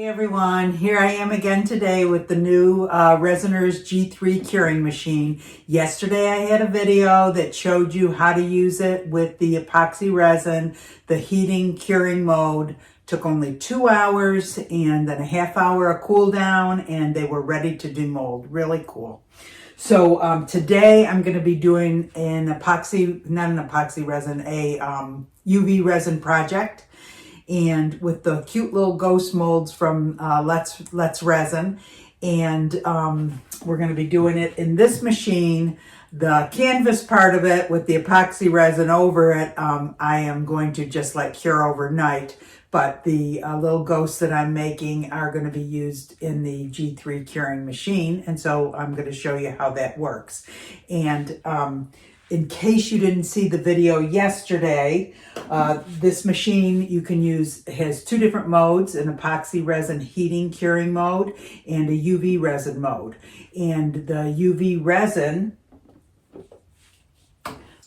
Hey everyone, here I am again today with the new Resiners G3 curing machine. Yesterday I had a video that showed you how to use it with the epoxy resin, the heating curing mode. Took only 2 hours and then a half hour of cool down and they were ready to demold. Really cool. So today I'm going to be doing an epoxy, not an epoxy resin, a UV resin project. And with the cute little ghost molds from Let's Resin. And we're going to be doing it in this machine. The canvas part of it with the epoxy resin over it, I am going to just let cure overnight. But the little ghosts that I'm making are going to be used in the G3 curing machine. And so I'm going to show you how that works. And in case you didn't see the video yesterday, this machine you can use has 2 different modes, an epoxy resin heating curing mode and a UV resin mode. And the UV resin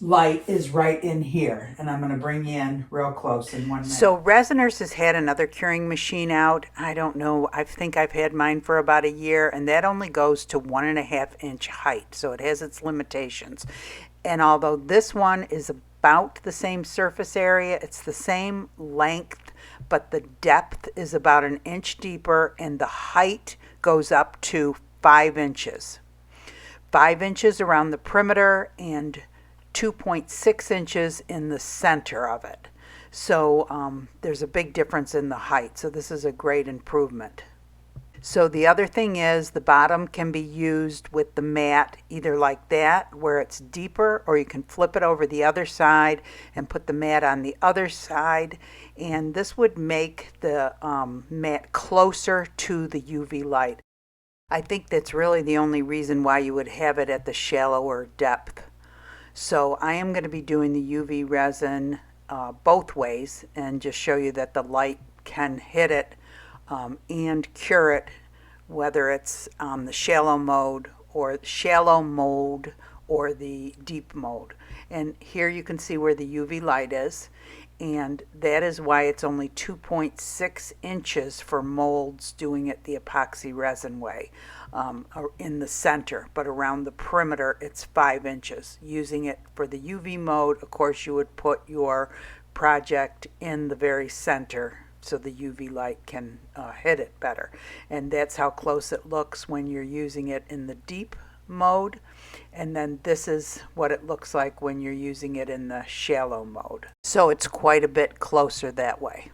light is right in here, and I'm going to bring you in real close in 1 minute. So Resiners has had another curing machine out. I don't know, I think I've had mine for about a year, and that only goes to 1.5 inch height, so it has its limitations. And although this one is about the same surface area, it's the same length, but the depth is about 1 inch deeper and the height goes up to 5 inches. 5 inches around the perimeter and 2.6 inches in the center of it. So there's a big difference in the height. So this is a great improvement. So the other thing is the bottom can be used with the mat either like that where it's deeper, or you can flip it over the other side and put the mat on the other side, and this would make the mat closer to the UV light. I think that's really the only reason why you would have it at the shallower depth. So I am going to be doing the UV resin both ways and just show you that the light can hit it and cure it, whether it's the shallow mold or the deep mode. And here you can see where the UV light is, and that is why it's only 2.6 inches for molds doing it the epoxy resin way in the center, but around the perimeter it's 5 inches. Using it for the UV mode, of course, you would put your project in the very center so the UV light can hit it better. And that's how close it looks when you're using it in the deep mode. And then this is what it looks like when you're using it in the shallow mode. So it's quite a bit closer that way.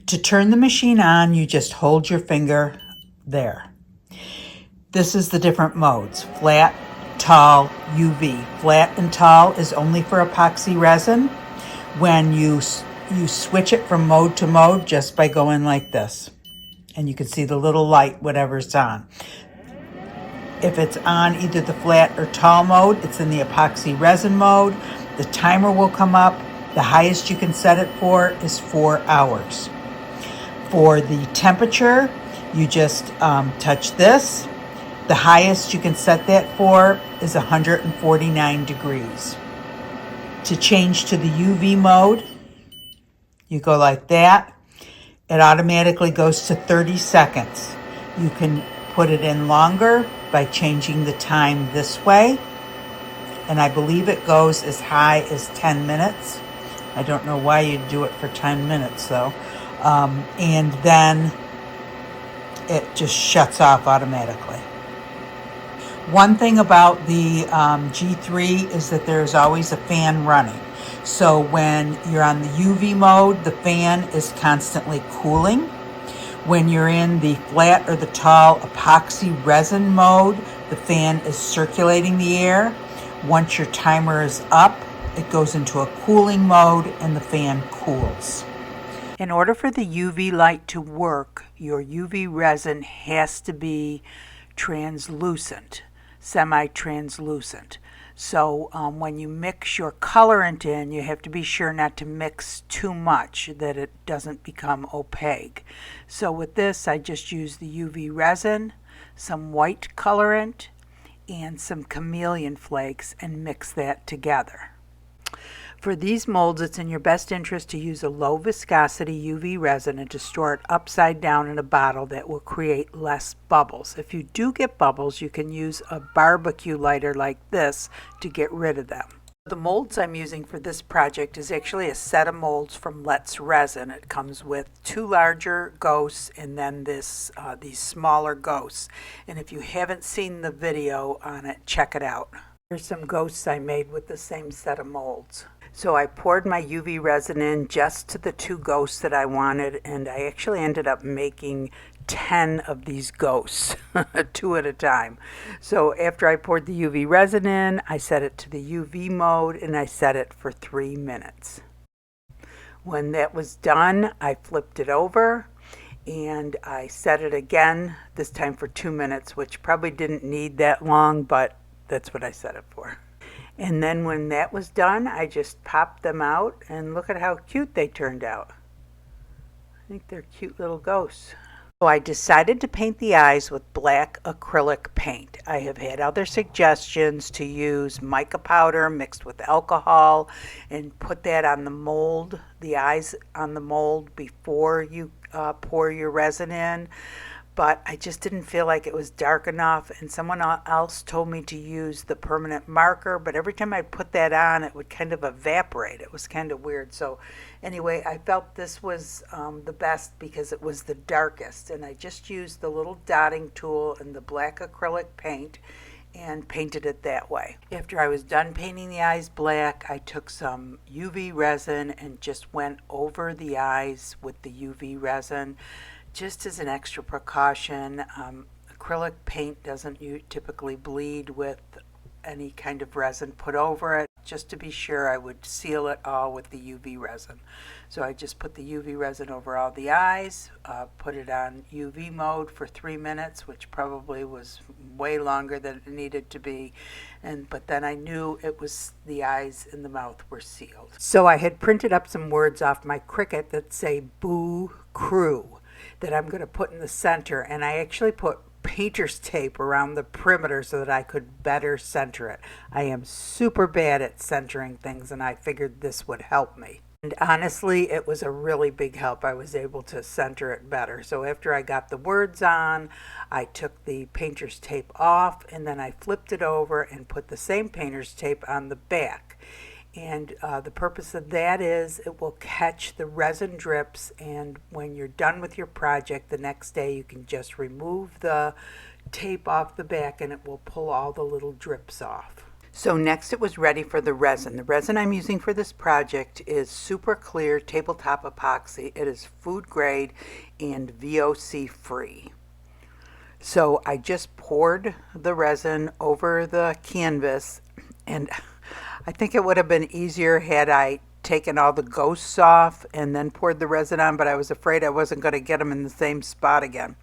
To turn the machine on, you just hold your finger there. This is the different modes: flat, tall, UV. Flat and tall is only for epoxy resin. When you switch it from mode to mode just by going like this, and you can see the little light, whatever's on. If it's on either the flat or tall mode, it's in the epoxy resin mode. The timer will come up. The highest you can set it for is 4 hours. For the temperature, you just touch this. The highest you can set that for is 149 degrees. To change to the UV mode, you go like that. It automatically goes to 30 seconds. You can put it in longer by changing the time this way. And I believe it goes as high as 10 minutes. I don't know why you'd do it for 10 minutes though. And then it just shuts off automatically. One thing about the G3 is that there's always a fan running. So when you're on the UV mode, the fan is constantly cooling. When you're in the flat or the tall epoxy resin mode, the fan is circulating the air. Once your timer is up, it goes into a cooling mode and the fan cools. In order for the UV light to work, your UV resin has to be translucent, semi-translucent. So when you mix your colorant in, you have to be sure not to mix too much, that it doesn't become opaque. So with this, I just use the UV resin, some white colorant, and some chameleon flakes and mix that together. For these molds, it's in your best interest to use a low viscosity UV resin and to store it upside down in a bottle. That will create less bubbles. If you do get bubbles, you can use a barbecue lighter like this to get rid of them. The molds I'm using for this project is actually a set of molds from Let's Resin. It comes with 2 larger ghosts and then these smaller ghosts. And if you haven't seen the video on it, check it out. Here's some ghosts I made with the same set of molds. So I poured my UV resin in just to the 2 ghosts that I wanted, and I actually ended up making 10 of these ghosts, 2 at a time. So after I poured the UV resin in, I set it to the UV mode and I set it for 3 minutes. When that was done, I flipped it over and I set it again, this time for 2 minutes, which probably didn't need that long, but that's what I set it for. And then when that was done, I just popped them out and look at how cute they turned out. I think they're cute little ghosts. So I decided to paint the eyes with black acrylic paint. I have had other suggestions to use mica powder mixed with alcohol and put that on the mold, the eyes on the mold before you pour your resin in. But I just didn't feel like it was dark enough, and someone else told me to use the permanent marker, but every time I put that on it would kind of evaporate. It was kind of weird. So anyway, I felt this was the best because it was the darkest, and I just used the little dotting tool and the black acrylic paint and painted it that way. After I was done painting the eyes black, I took some UV resin and just went over the eyes with the UV resin. Just as an extra precaution, acrylic paint doesn't typically bleed with any kind of resin put over it. Just to be sure, I would seal it all with the UV resin. So I just put the UV resin over all the eyes, put it on UV mode for 3 minutes, which probably was way longer than it needed to be. But then I knew it was the eyes and the mouth were sealed. So I had printed up some words off my Cricut that say "Boo Crew" that I'm going to put in the center, and I actually put painter's tape around the perimeter so that I could better center it. I am super bad at centering things, and I figured this would help me. And honestly, it was a really big help. I was able to center it better. So after I got the words on, I took the painter's tape off, and then I flipped it over and put the same painter's tape on the back. And the purpose of that is it will catch the resin drips, and when you're done with your project the next day, you can just remove the tape off the back and it will pull all the little drips off. So next it was ready for the resin. The resin I'm using for this project is super clear tabletop epoxy. It is food grade and VOC free. So I just poured the resin over the canvas, and I think it would have been easier had I taken all the ghosts off and then poured the resin on, but I was afraid I wasn't going to get them in the same spot again.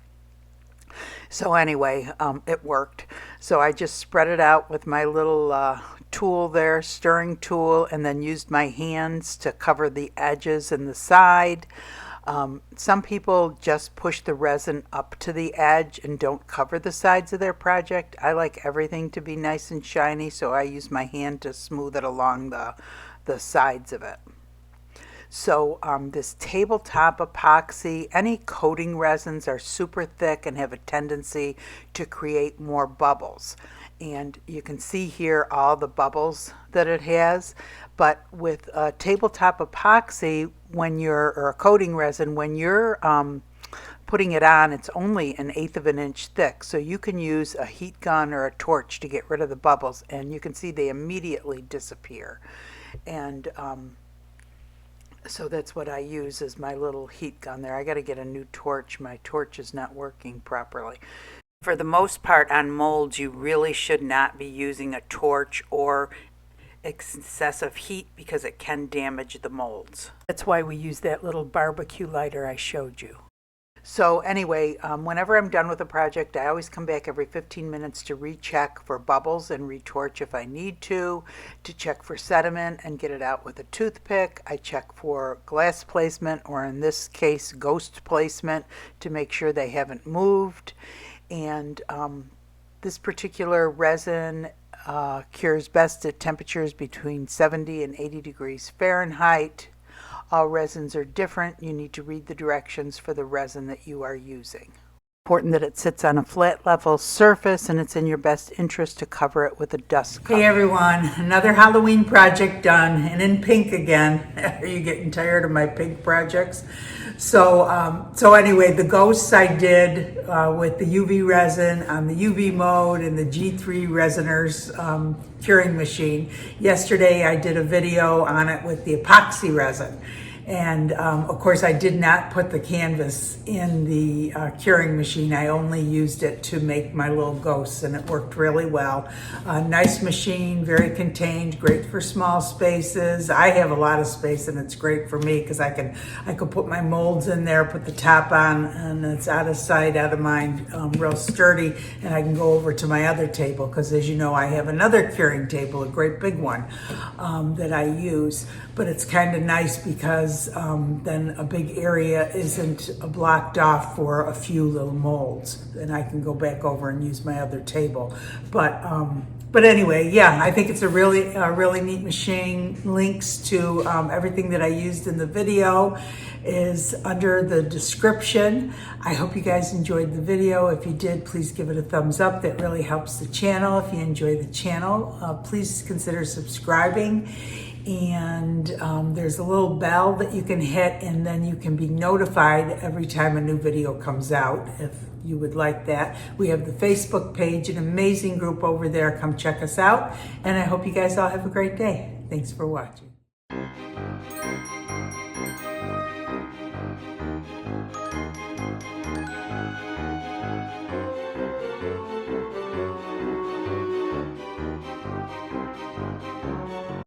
So anyway, it worked. So I just spread it out with my little tool there, stirring tool, and then used my hands to cover the edges and the side. Some people just push the resin up to the edge and don't cover the sides of their project. I like everything to be nice and shiny, so I use my hand to smooth it along the sides of it. So this tabletop epoxy, any coating resins are super thick and have a tendency to create more bubbles. And you can see here all the bubbles that it has. But with a tabletop epoxy, or a coating resin, when you're putting it on, it's only 1/8 of an inch thick. So you can use a heat gun or a torch to get rid of the bubbles, and you can see they immediately disappear. And so that's what I use as my little heat gun there. I got to get a new torch. My torch is not working properly. For the most part on molds, you really should not be using a torch or excessive heat because it can damage the molds. That's why we use that little barbecue lighter I showed you. So anyway, whenever I'm done with a project, I always come back every 15 minutes to recheck for bubbles and retorch if I need to check for sediment and get it out with a toothpick. I check for glass placement, or in this case, ghost placement, to make sure they haven't moved. And this particular resin cures best at temperatures between 70 and 80 degrees Fahrenheit. All resins are different. You need to read the directions for the resin that you are using. Important that it sits on a flat level surface, and it's in your best interest to cover it with a dust cover. Hey everyone, another Halloween project done, and in pink again. Are you getting tired of my pink projects? So anyway, the ghosts I did with the UV resin on the UV mode and the G3 Resiners Curing Machine. Yesterday I did a video on it with the epoxy resin. And of course, I did not put the canvas in the curing machine. I only used it to make my little ghosts, and it worked really well. Nice machine, very contained, great for small spaces. I have a lot of space, and it's great for me because I can put my molds in there, put the top on, and it's out of sight, out of mind, real sturdy. And I can go over to my other table because, as you know, I have another curing table, a great big one that I use. But it's kind of nice because then a big area isn't blocked off for a few little molds, and I can go back over and use my other table. But anyway, yeah, I think it's a really neat machine. Links to everything that I used in the video is under the description. I hope you guys enjoyed the video. If you did, please give it a thumbs up. That really helps the channel. If you enjoy the channel, please consider subscribing. And there's a little bell that you can hit, and then you can be notified every time a new video comes out if you would like that. We have the Facebook page, an amazing group over there. Come check us out, and I hope you guys all have a great day. Thanks for watching.